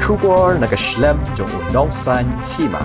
Schubor nakaschlem jong udongsan hima.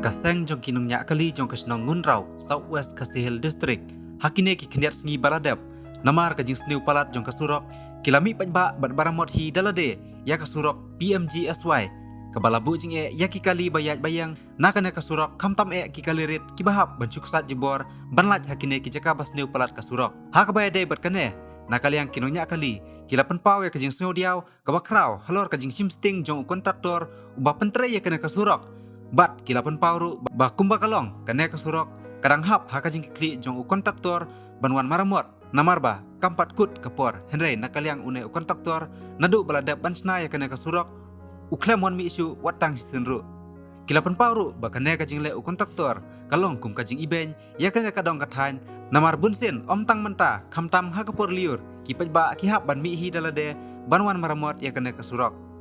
Kaseng jong kinung nyak kali jong kasnong ngunrau Southwest Kasihil District hakine ki keniat sengi baradep namar kajing sniu palat jong kasurok kilami pajba bat baramot hi dalade ya kasurok PMGSY kabalabu jing ya ki kali bayat bayang nakane kasurok kamtam ki kalirit ki bahap bancuksat jebor banlat hakine ki jaka basniu palat kasurok hakabaya de berkane nakali yang kinung nyak kali kilapan pawe kajing sniu diau kabakrau halor kajing simsting jong kontraktor ubah pentre ya kene kasurok bat kilapan pauru ba kumba kalong kane kasurok kadang hap hakajing kli jong u kontraktor banwan maramot namarba kampat kut kapor henry nakaliang une u kontraktor nadu balada bansna ya kane kasurok u klemon mi isu watang sinru kilapan pauru ba kane kajing le u kontraktor kalong kum kajing iben ya kane kadong kathan namar bunsin om tang menta kamtam hakapor liur kipaj ba ki hap ban mi hi dalade banwan maramot ya kane kasurok.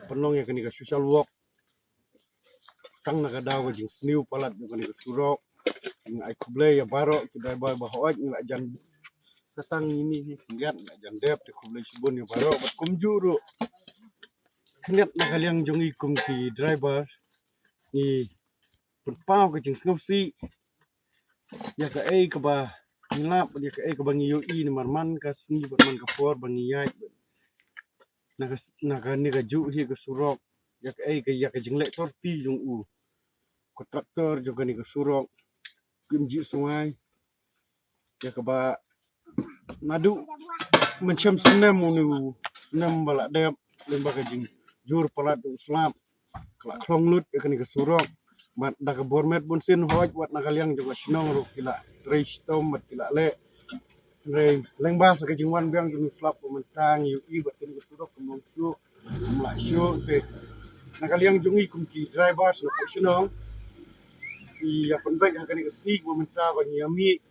Penong ya kani ka social work tang na kadaw jing sniu palat kani ka surok ng ai kuble ya baro ki dai ba hoaj ng jan satang ini lihat jan dep de kuble subun ya baro bat kumjuru kniat na kaliang jongi kum ki driver ni pau ka jing snopsi ya ka ai ka ba ngilap ya ka ai ka bangi yo i ni marman ka sni man ka for bangi yai naga ni ga ju hi ga surok yak ya ka jingle torti jung u kontraktor juga ni ga surok kimji sungai ya ka ba nadu mencam senam unu senam bala dep lemba ka jing jur palat uslam kala klong lut ya ka ni ga surok mat daga bormet bunsin hoj wat nakaliang juga sinong ru kila reistom mat kila le Reng lengbas ka jingwan biang jung slap pementang yu i bat ni surok kemong su mla syu te nakaliang jungi kum ki driver so sinong i ya penbek ha kani snik mementa ba nyami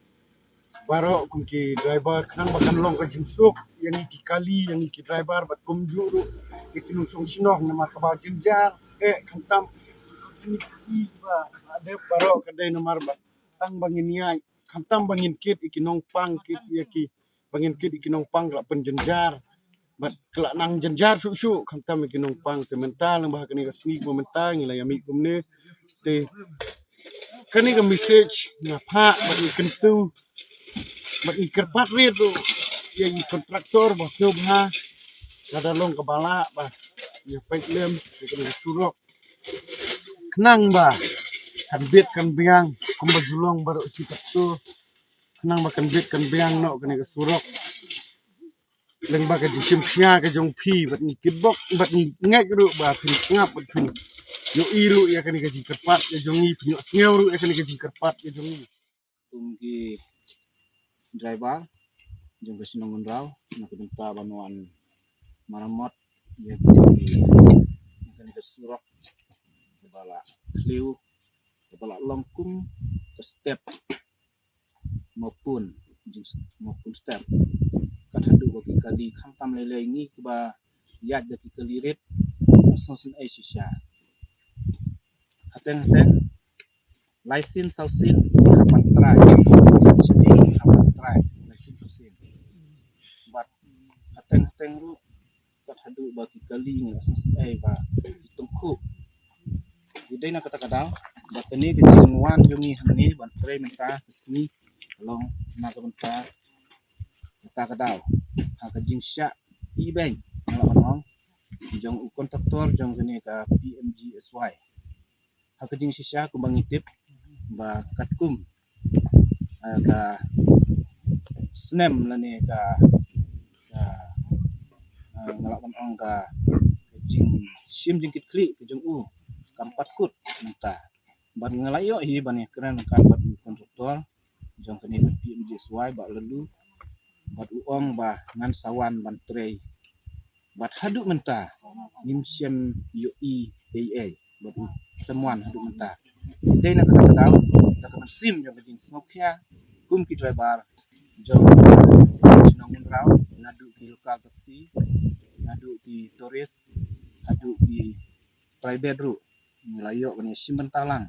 baro kum ki driver kanang bakan long ka jingsuk yang ki kali yang ki driver bat kum juru itinung song sinong na makaba jinjar kantam ni ba ade baro kadai nomor ba tang bangin yai kantam bangin kit ikinong pang kit yaki bangin kit ikinong pang la penjenjar bat kelak nang jenjar su kantam ikinong pang te mental nang bah kani ka snik mental ngila yami kumne te kani ka message na pha bat ikentu bat ikerpat rit yang kontraktor bos ngobha kada long kabala ba ya paitlem kani surok kenang ba kan bit kan biang kumba julong baru sikat tu kenang makan bit kan biang no kani ka surok leng ba ka jisim sia ka jong phi bat ni kibok bat ni ngek ru ba phin ngap bat phin yo iru ya kani ka jingkerpat ya jongi phin ngeu ru ya kani ka jingkerpat ya jongi tungki driver jong kasinong undraw na kudungta banuan maramot ya kani ka surok bala kliu kepala longkum ke step maupun step kadhadu bagi kali khantam lele ini kuba yat daki kalirit sosin aisisha hateng license sausin hapat try jadi hapat try license sausin hadu bagi kali ni ba tungku idai na kata kadal bat ni kecing wan jungi hani ban tre menta kesni long na ka menta kata kadal ha ka jing sya i bank na long jong u kontraktor jong gani ka PMGSY ha ka jing sya ku bangitip ba katkum ka snem la ni ka ngalak ong ka jing sim jing kit klik jong u kampat kut menta ban ngalayo hi ban keren kan bat kontraktor jong kani PMGSY ba lalu bat uong ba ngan sawan ban trei bat hadu menta nim sim UEAA bat temuan hadu menta idai na kata kadal da ka sim jong jing sokya kum ki driver jong sinong raw ngadu ki lokal taksi ngadu ki tourist hadu ki private ru ngalayo bani sim bentalang